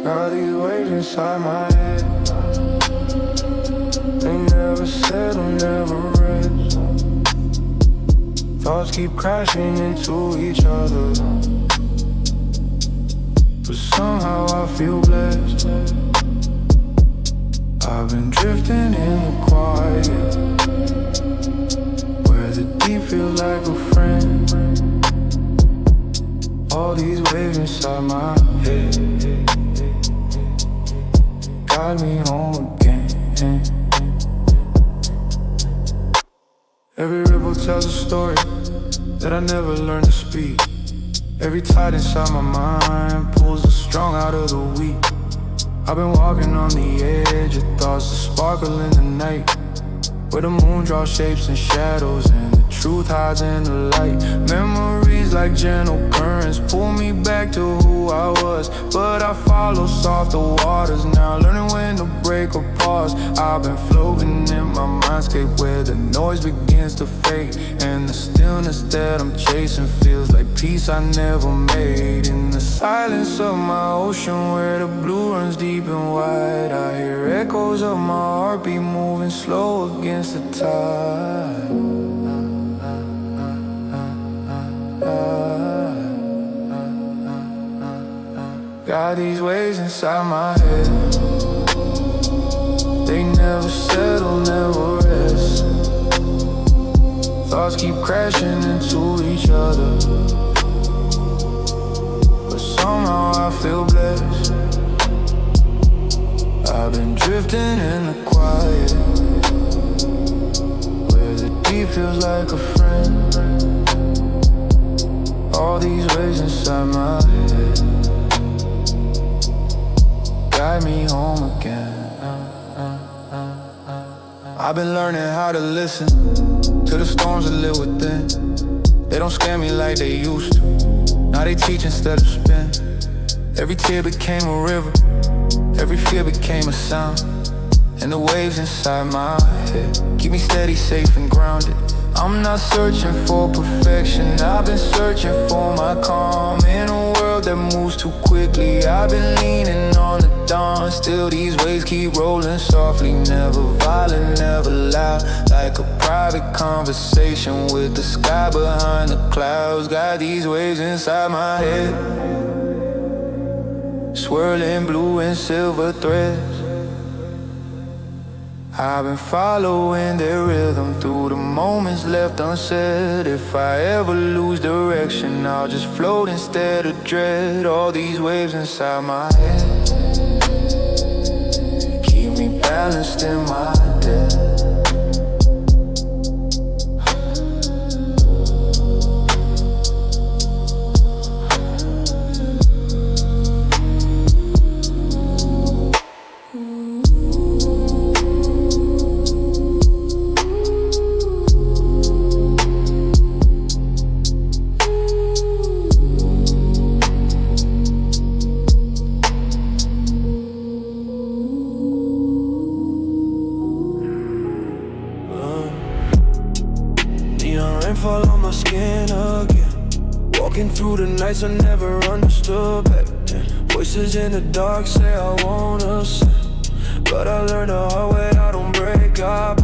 Got these waves inside my head. They never settle, never rest. Thoughts keep crashing into each other, but somehow I feel blessed. I've been drifting in the quiet, where the deep feels like a friend. All these waves inside my head got me home again. Every ripple tells a story that I never learned to speak. Every tide inside my mind pulls the strong out of the weak. I've been walking on the edge of thoughts that sparkle in the night, where the moon draws shapes and shadows and the truth hides in the light. Memories like gentle currents pull me back to who I was, but I follow softer waters now, learning when to break or pause. I've been floating in my mindscape where the noise begins to fade, and the stillness that I'm chasing feels like peace I never made. In the silence of my ocean where the blue runs deep and wide, I hear echoes of my heartbeat moving slow against the tide. Got these waves inside my head. They never settle, never rest. Thoughts keep crashing into each other, but somehow I feel blessed. I've been drifting in the quiet, where the deep feels like a friend. All these waves inside my head guide me home again. I've been learning how to listen to the storms that live within. They don't scare me like they used to. Now they teach instead of spin. Every tear became a river, every fear became a sound, and the waves inside my head keep me steady, safe and grounded. I'm not searching for perfection, I've been searching for my calm. In a world that moves too quickly, I've been leaning on the dawn. Still these waves keep rolling softly, never violent, never loud, like a private conversation with the sky behind the clouds. Got these waves inside my head, swirling blue and silver threads. I've been following their rhythm through the moments left unsaid. If I ever lose direction, I'll just float instead of dread. All these waves inside my head keep me balanced in my depth. Rainfall on my skin again. Walking through the nights I never understood back then. Voices in the dark say I wanna sin, but I learned the hard way I don't break up.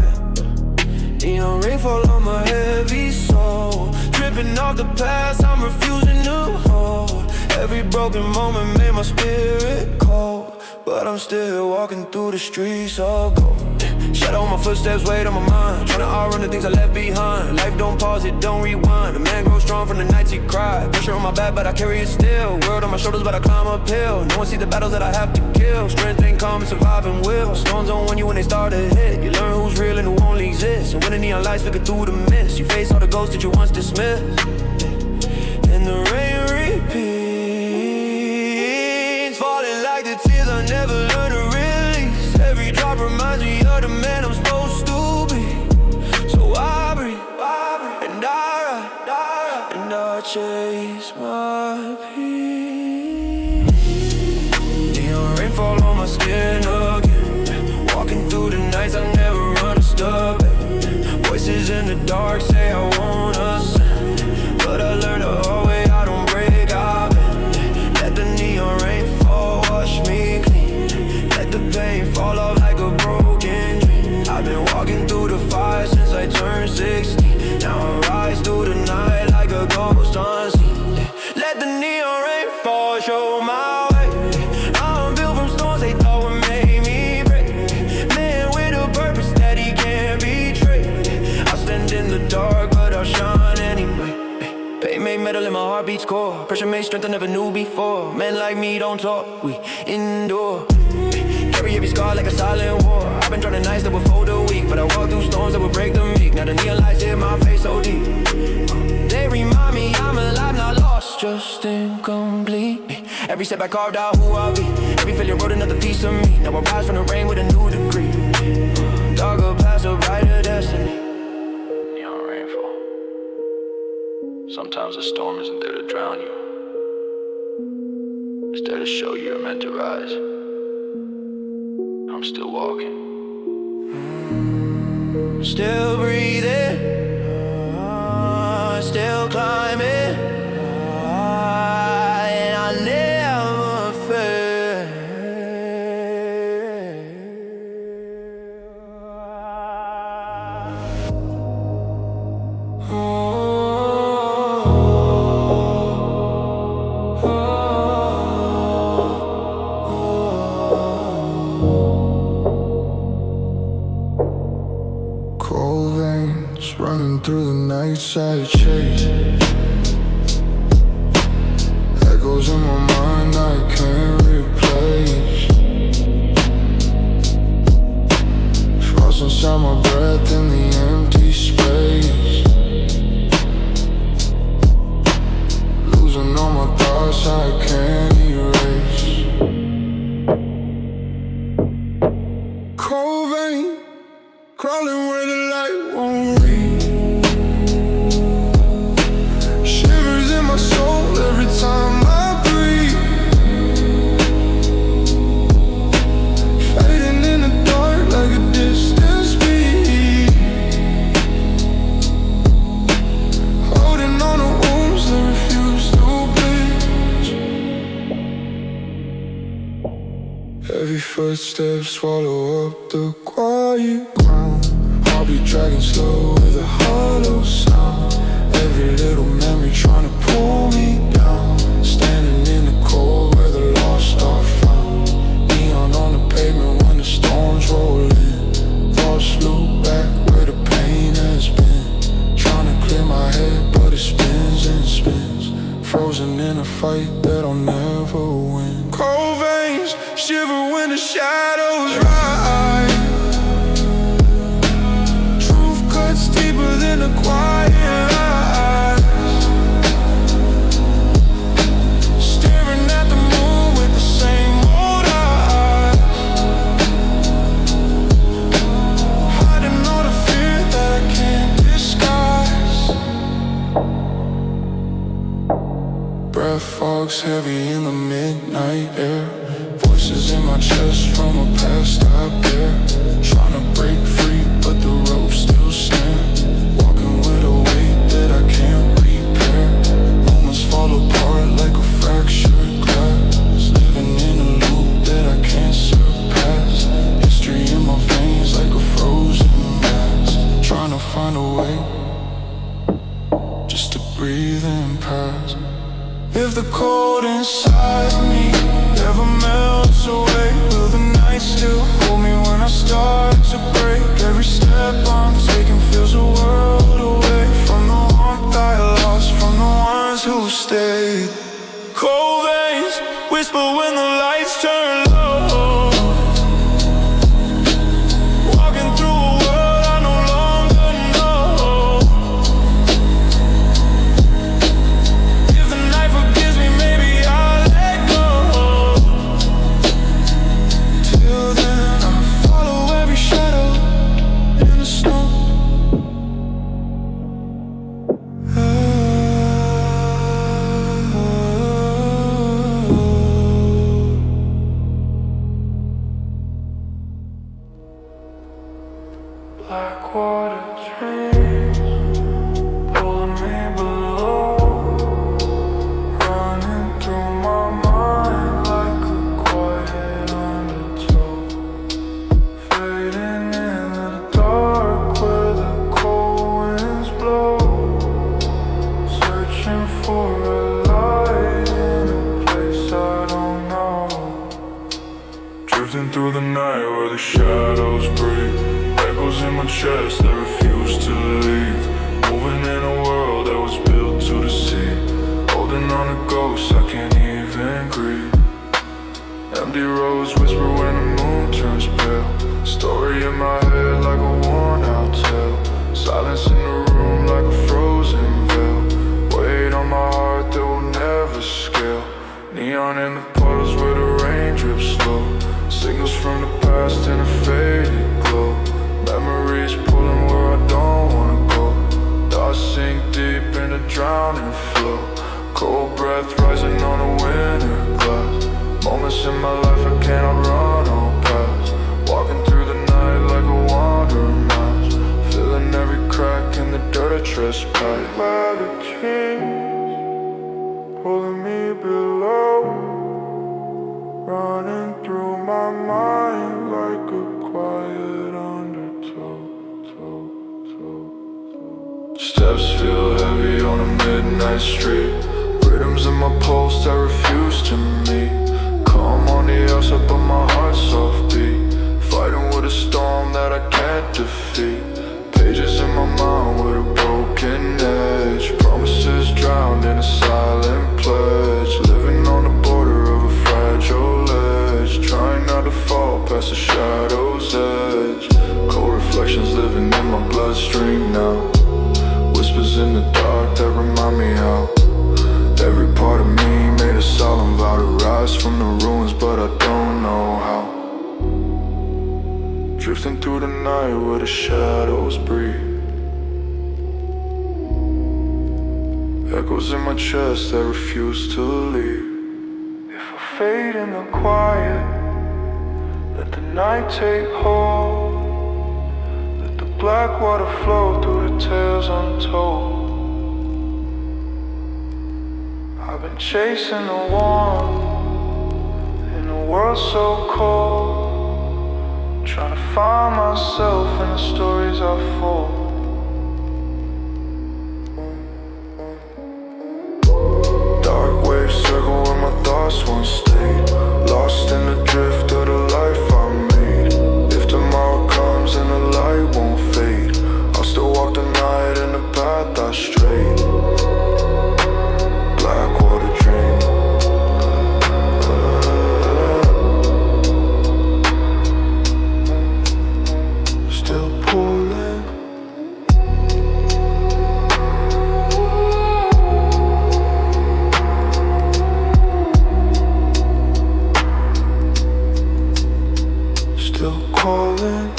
Neon rainfall on my heavy soul, dripping off the past I'm refusing to hold. Every broken moment made my spirit cold, but I'm still walking through the streets of gold. Shadow on my footsteps, weight on my mind, tryna outrun the things I left behind. Life don't pause, it don't rewind. A man grows strong from the nights he cried. Pressure on my back, but I carry it still. World on my shoulders, but I climb uphill. No one sees the battles that I have to kill. Strength ain't calm and surviving will. Storms don't want you when they start to hit. You learn who's real and who only exists. And when the neon lights flicker through the mist, you face all the ghosts that you once dismissed. And the rain repeats, falling like the tears I never learned to release. Every drop reminds me of the man I'm supposed to be. So I breathe, and I ride, and I chase my peace. Neon rainfall on my skin again. Walking through the nights I never understood. Voices in the dark say I wanna sin, but I learned the hard way I don't break up. Let the neon rainfall wash me metal in my heartbeat's core. Pressure made strength I never knew before. Men like me don't talk, we endure. Carry every scar like a silent war. I've been trying to nights that would fold a week, but I walk through storms that would break the meek. Now the neon lights hit my face so deep. They remind me I'm alive, not lost, just incomplete. Every step I carved out who I'll be. Every failure wrote another piece of me. Now I rise from the rain with a new degree. Darker past a brighter destiny. Neon rainfall. Sometimes the storm isn't there to drown you. It's there to show you're meant to rise. I'm still walking. Still breathing. Still climbing. And I never fail. Cold veins running through the nights I chase. Echoes in my mind I can't replace. Frost inside my breath in the empty space. Losing all my thoughts I can't erase. Cold vein crawling where the light won't reach. Shivers in my soul every time I breathe. Fading in the dark like a distant speed. Holding on to wounds that refuse to bleach. Heavy footsteps swallow up the quiet ground. I'll be dragging slow with a hollow sound. Every little memory trying to pull me down. Standing in the cold where the lost are found. Neon on the pavement when the storms roll in. Thoughts loop back where the pain has been. Trying to clear my head but it spins and spins. Frozen in a fight that I'll never win. Cold veins shiver when the shadows rise. Deeper than a quiet eyes. Staring at the moon with the same old eyes. Hiding all the fear that I can't disguise. Breath fogs heavy in the midnight air. Voices in my chest from a past I bear. Trying to break free but the rope still snares. Walking with a weight that I can't repair. Moments fall apart like a fractured glass. Living in a loop that I can't surpass. History in my veins like a frozen mass. Trying to find a way just to breathe and pass. If the cold inside me never melts away, will the night still hold me when I start to break? Every step I'm taking feels a world away from the warmth I lost, from the ones who stayed. Cold veins whisper when the lights turn low. Walking through a world I no longer know. If the night forgives me, maybe I'll let go. Till then I follow every shadow in the snow. Blackwater dreams pulling me below, running through my mind like a quiet undertow. Fading in the dark where the cold winds blow. Searching for a light in a place I don't know. Drifting through the night where the shadows breathe. Echoes in my chest that refuse to leave. Moving in a world that was built to deceive. holding on to ghosts I can't even grieve. Empty roads whisper when the moon turns pale. Story in my head like a worn out tale. Silence in the room like a frozen veil. Weight on my heart that will never scale. Neon in the puddles where the rain drips slow. Signals from the past in a faded glow. Memories pulling where I don't wanna go. Thoughts sink deep in a drowning flow. Cold breath rising on a winter glass. Moments in my life I cannot run or pass. Walking through the night like a wandering mass. Feeling every crack in the dirt I trespass. Blackwater dreams pulling me below. Running through my mind like a quiet undertow. Steps feel heavy on a midnight street. Rhythms in my pulse that refuse to meet. Calm on the outside but my heart's off beat. Fighting with a storm that I can't defeat. Pages in my mind with a broken edge. Promises drowned in a silent pledge. Living on the border of a fragile edge. Trying not to fall past the shadow's edge. Cold reflections living in my bloodstream now. Whispers in the dark that remind me how every part of me made a solemn vow to rise from the ruins, but I don't know how. Drifting through the night where the shadows breathe. Echoes in my chest that refuse to leave. If I fade in the quiet, let the night take hold. Let the black water flow through the tales untold. I've been chasing the warmth in a world so cold. Trying to find myself in the stories I fold. Dark waves circle where my thoughts once stayed. Lost in the drift of the life I made. If tomorrow comes and the light won't fade, I'll still walk the night in the path I strayed. Blackwater dreams. Still pulling. Still calling.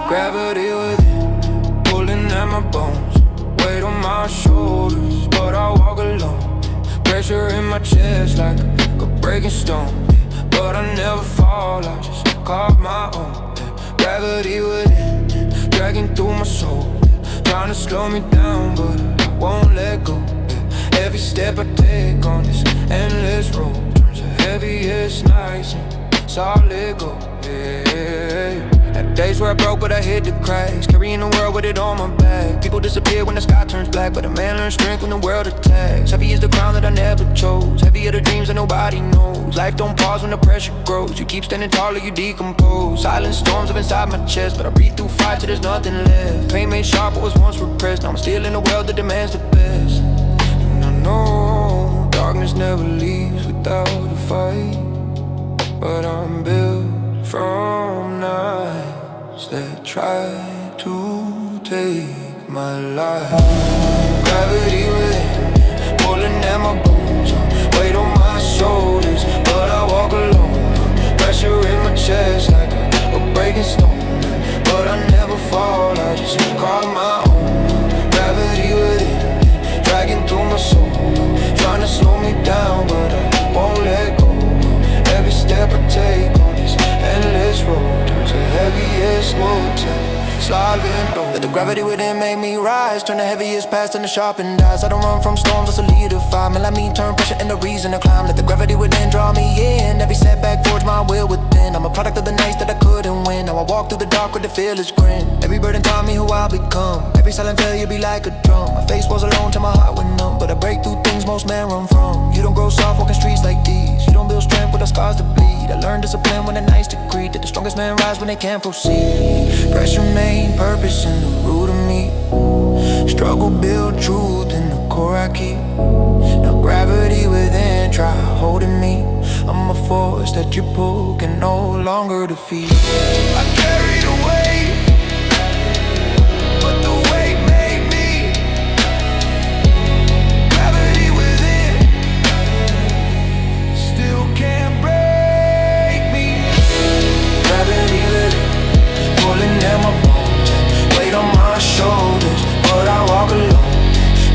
Gravity within, pulling at my bones. Weight on my shoulders, but I walk alone. Pressure in my chest like a breaking stone. But I never fall, I just carve my own. Gravity within, dragging through my soul. Trying to slow me down, but I won't let go. Every step I take on this endless road turns the heaviest nights and solid gold. Had days where I broke, but I hit the cracks. Carrying the world with it on my back. People disappear when the sky turns black, but a man learns strength when the world attacks. Heavy is the crown that I never chose. Heavy are the dreams that nobody knows. Life don't pause when the pressure grows. You keep standing tall or you decompose. Silent storms live inside my chest, but I breathe through fire till there's nothing left. Pain made sharp what was once repressed. Now I'm still in a world that demands the best. And I know darkness never leaves without a fight, but I'm built from nights that try to take my life. Gravity within, pulling at my bones. Weight on my shoulders, but I walk alone. Pressure in my chest like a breaking stone. But I never fall, I just carve my own. Gravity within, dragging through my soul. Trying to slow me down, but I won't let go. Every step I take on this endless road turns the heaviest wood to sliding door. Let the gravity within make me rise. Turn the heaviest past into sharpened eyes. I don't run from storms, I solidify. Man, let me turn pressure into reason to climb. Let the gravity within draw me in. Every setback forge my will within. I'm a product of the nights that I couldn't win. Now I walk through the dark with the fearless grin. Every burden taught me who I'll become. Every silent failure be like a drum. My face was alone till my heart went numb, but I break through things most men run from. You don't grow soft walking streets like these. don't build strength with the scars to bleed. I learned discipline when the nights decreed that the strongest men rise when they can't proceed. Pressure made purpose in the root of me. Struggle build truth in the core I keep. Now gravity within try holding me. I'm a force that you pull can no longer defeat. I carry the weight, but the weight made me. Gravity within still can't break me. Gravity living, pulling at my bones, weight on my shoulders, but I walk alone.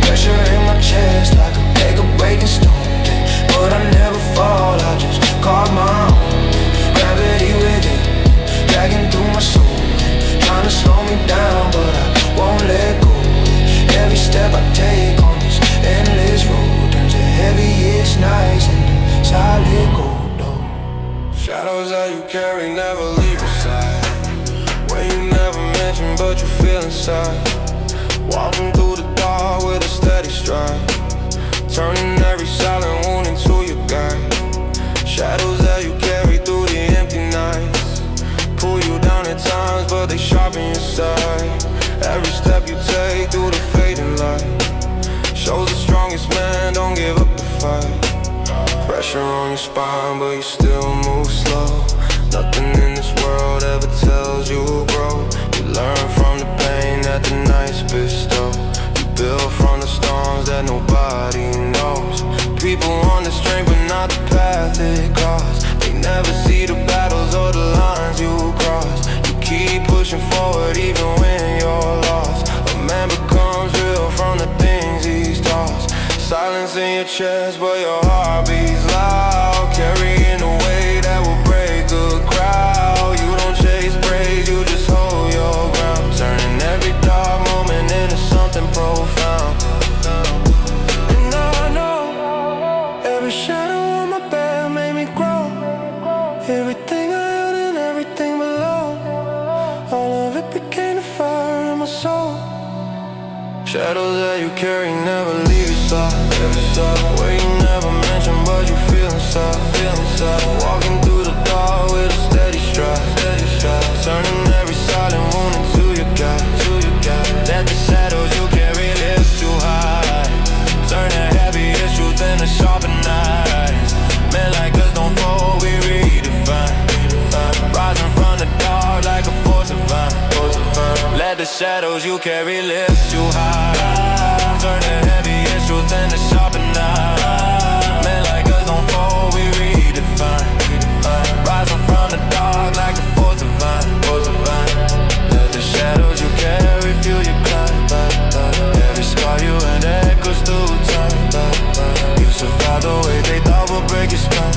Pressure in my chest like a bag of breaking stones, but I never fall, I just carve my own. Gravity within, dragging through my soul, trying to slow me down, but I won't let go. Every step I take on this endless road turns the heaviest nights into solid gold, though. Shadows that you carry never leave your side, where you never mention but you feel inside. Walking through the dark with a steady stride, turning every silent wound into your guide. Shadows that you carry through the empty nights, pull you down at times but they sharpen your side. Every step you take through the fading light shows the strongest man don't give up the fight. Pressure on your spine but you still move slow. Nothing in this world ever tells you will grow. You learn from the pain that the nights bestow. You build from the storms that nobody knows. People on the strength but not the path it cross. They never see the battles or the lines you cross. You keep pushing forward even when you're lost. A man becomes real from the things he's taught. Silence in your chest but your heart beats loud, carrying a weight that will break a crowd. You don't chase praise, you just hold your ground, turning every dark moment into something profound. And I know every shadow on my bed made me grow. Everything I held and everything below, all of it became a fire in my soul. Shadows that you carry never leave your side, where you never mention but you feel inside. Walking through the dark with a steady stride, turning every silent wound into your guide. Let the shadows you carry lift you high, turn the heaviest truth into sharper knives. Men like us don't fold, we redefine, rising from the dark like a force divine. Let the shadows you carry lift you high, turn the heaviest truth into sharper knives. Men like us don't fold, we redefine, rising from the dark like a force divine. Let the shadows you carry fuel your climb. Every scar you and echoes through time. You survived the way they thought would break your spine.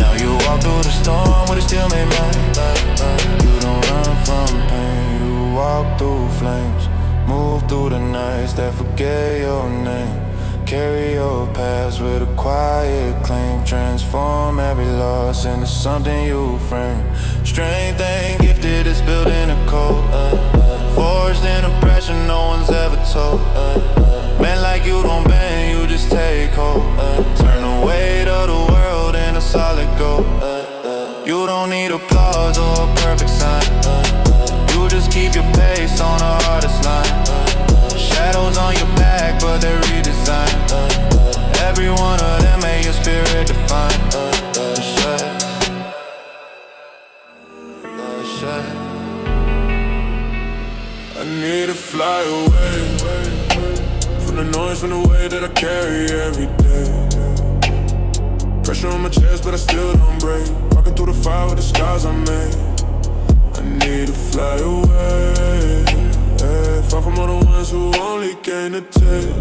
Now you walk through the storm with a steel made mind. You don't run from pain, you walk through flames, move through the nights that forget your name. Carry your past with a quiet claim, transform every loss into something you frame. Strength ain't gifted, it's built in a code, forged in a pressure no one's ever told. Man like you don't bend, you just take hold, turn the weight of the world into solid gold. You don't need applause or a perfect sign, you just keep your pace on the hardest line. Shadows on your back but they're redesigned, every one of them made your spirit define. I need to fly away from the noise, from the weight that I carry every day. Pressure on my chest but I still don't break, walking through the fire with the scars I made. I need to fly away, far from all the ones who only came to take.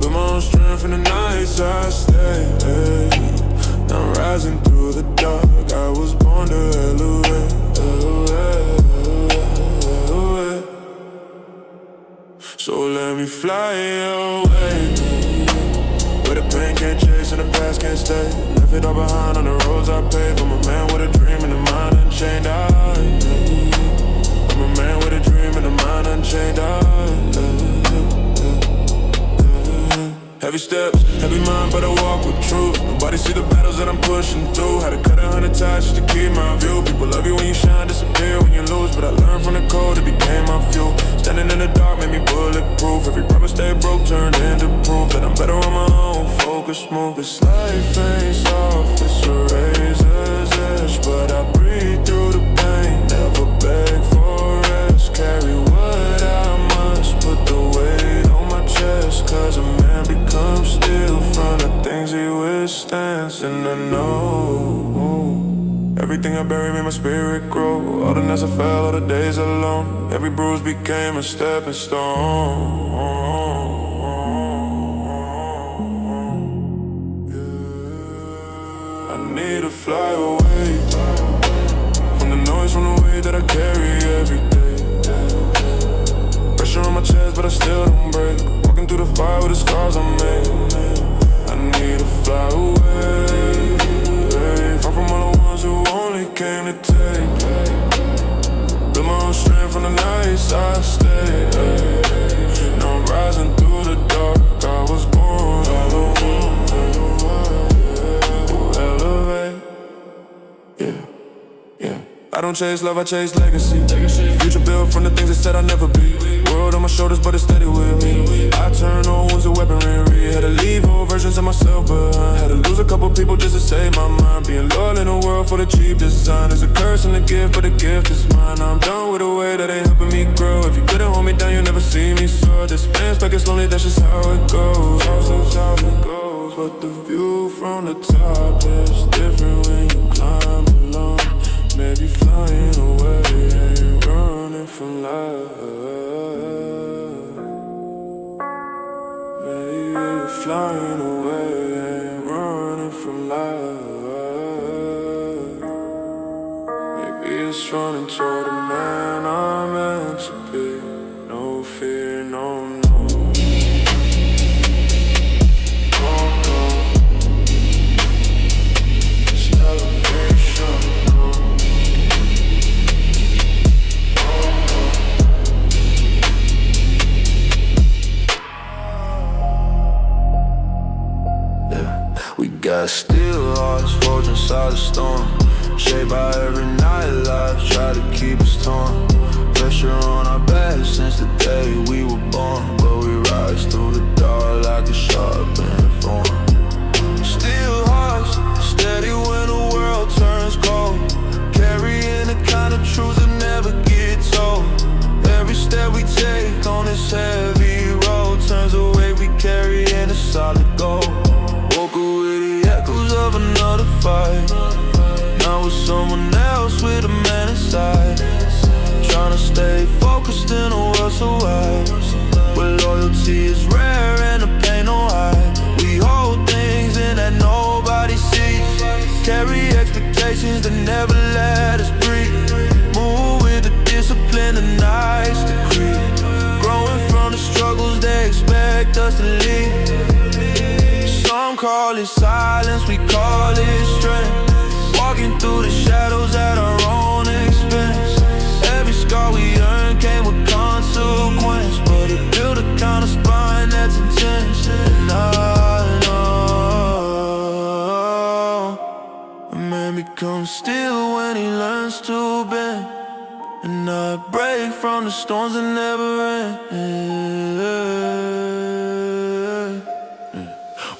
Build my own strength in the nights I stay. Now I'm rising through the dark, I was born to elevate. So let me fly away, where the pain can't chase and the past can't stay. Left it all behind on the roads I paved. I'm a man with a dream and a mind unchained. I'm a man with a dream and a mind unchained. Heavy steps. Heavy mind, but I walk with truth. Nobody see the battles that I'm pushing through. Had to cut 100 ties just to keep my view. People love you when you shine, disappear when you lose. But I learned from the cold, it became my fuel. Standing in the dark made me bulletproof. Every promise stayed broke turned into proof that I'm better on my own. Focus, move. This life ain't soft, it's a razor's edge. But I breathe through the pain, never beg for rest. Carry what I must, put the weight on my chest. Cause a man becomes steel from the things he withstands. And I know everything I bury made my spirit grow. All the nights I fell, all the days alone. Every bruise became a stepping stone. I need to fly away from the noise, from the weight that I carry every day. Pressure on my chest, but I still don't break. Walking through the fire with the scars I made. I need to fly away, far from all the ones who only came to take. Build my own strength from the nights I stayed. Now I'm rising through the dark. I was born to elevate. Yeah. I don't chase love, I chase legacy. Future built from the things they said I'd never be. World on my shoulders, but it's steady with me. I turn old wounds to weaponry. Had to leave old versions of myself behind. Had to lose a couple people just to save my mind. Being loyal in a world full of cheap design is a curse and a gift, but the gift is mine. I'm done with the way that ain't helping me grow. If you couldn't hold me down, you'll never see me soar. This man's back is lonely, that's just how it goes. That's how it goes. But the view from the top is different when you climb alone. Maybe flying away, ain't running from love. Maybe flying away, ain't running from love. Maybe it's running toward the man I'm meant to be. No fear, no. Got steel hearts forged inside the storm. Shaped by every nightlife, try to keep us torn. Pressure on our backs since the day we were born. But we rise through the dark like a sharpened form. Steel hearts, steady when the world turns cold. Carrying the kind of truth that never gets old. Every step we take on this heavy road turns the weight we carry into solid gold. Woke up with the echoes of another fight. Now with someone else with a man inside. Trying to stay focused in a world so wide, where loyalty is rare and the pain no hide. We hold things in that nobody sees. Carry expectations that never let us breathe. Move with the discipline the nights decree. Growing from the struggles they expect us to leave. Some call it silence, we call it strength. Walking through the shadows at our own expense. Every scar we earn came with consequence, but it built a kind of spine that's intense. And I know a man becomes still when he learns to bend, and not break from the storms that never end.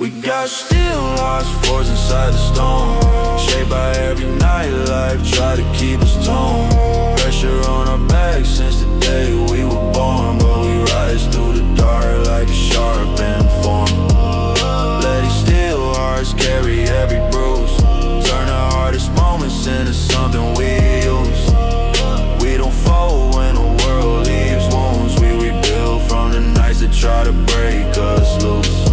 We got steel hearts forged inside the stone. Shaped by every nightlife, try to keep us toned. Pressure on our backs since the day we were born. But we rise through the dark like a sharpened form. Let these steel hearts carry every bruise. Turn the hardest moments into something we use. We don't fold when the world leaves wounds. We rebuild from the nights that try to break us loose.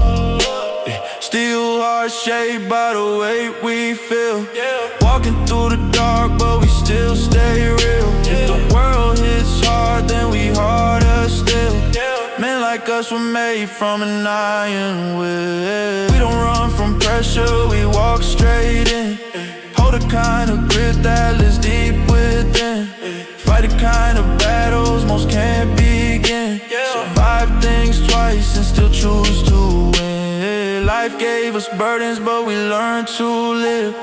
Steel hearts shaped by the weight we feel. Walking through the dark, but we still stay real. If the world hits hard, then we harder still. Men like us were made from an iron will. We don't run from pressure, we walk straight in. Hold a kind of grit that lives deep within. Fight the kind of battles most can't begin. Survive things twice and still choose to win. Life gave us burdens, but we learned to live.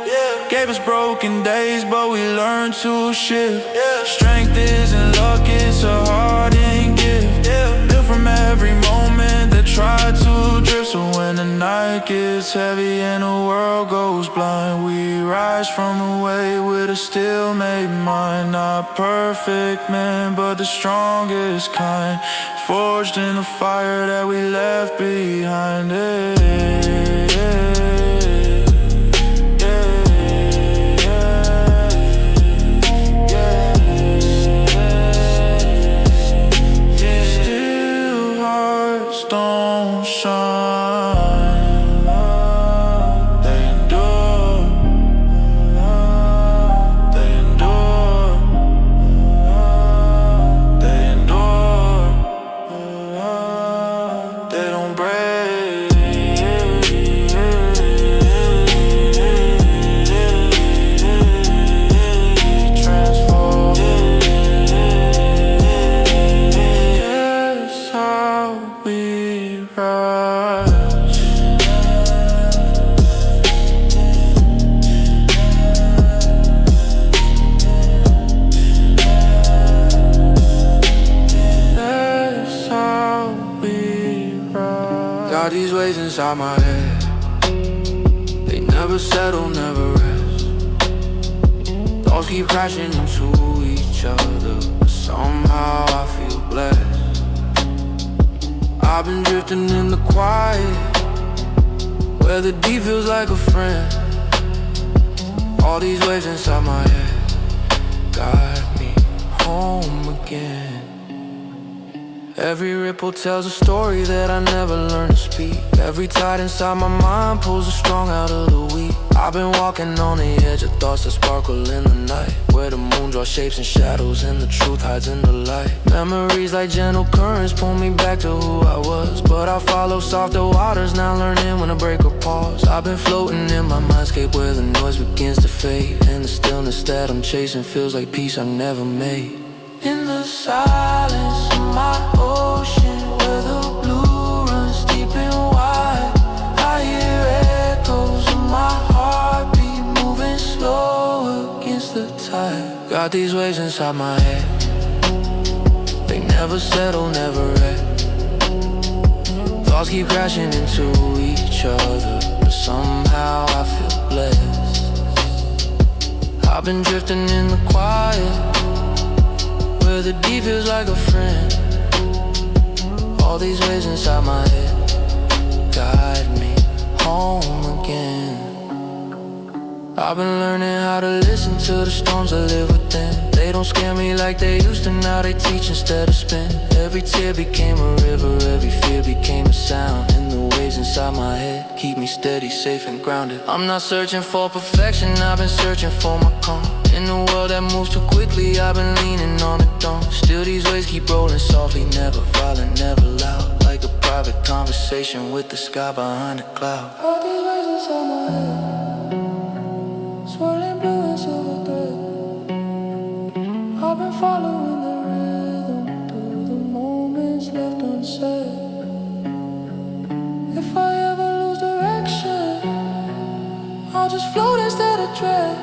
Gave us broken days, but we learned to shift. Strength isn't luck, it's a hardened gift. Built from every moment that tried to drift. So when the night gets heavy and the world goes blind, we rise from the way with a still-made mind. Not perfect men, but the strongest kind, forged in the fire that we left behind. Still hearts don't shine, they endure, they endure, they endure, they don't break. Transform. That's how we rise. That's how we rise. Got these waves inside my head, they never settle, never rest. Thoughts keep crashing into each other, but somehow I feel blessed. I've been drifting in the quiet, where the deep feels like a friend. All these waves inside my head guide me home again. Every ripple tells a story that I never learned to speak. Every tide inside my mind pulls the strong out of the weak. I've been walking on the edge of thoughts that sparkle in the night, where the moon draws shapes and shadows and the truth hides in the light. Memories like gentle currents pull me back to who I was, but I follow softer waters, now learning when to break or pause. I've been floating in my mindscape where the noise begins to fade, and the stillness that I'm chasing feels like peace I never made. In the silence of my ocean, where the blue runs deep and wide, I hear echoes of my heartbeat moving slow against the tide. Got these waves inside my head, they never settle, never rest. Thoughts keep crashing into each other, but somehow I feel blessed. I've been drifting in the quiet, where the deep feels like a friend. All these waves inside my head guide me home again. I've been learning how to listen to the storms that live within. They don't scare me like they used to, now they teach instead of spin. Every tear became a river, every fear became a sound. And the waves inside my head keep me steady, safe and grounded. I'm not searching for perfection, I've been searching for my calm. In a world that moves too quickly, I've been leaning on the dawn. Still these waves keep rolling softly, never violent, never loud, like a private conversation with the sky behind the cloud. All these waves inside my head, swirling blue and silver thread. I've been following the rhythm through the moments left unsaid. If I ever lose direction, I'll just float instead of tread.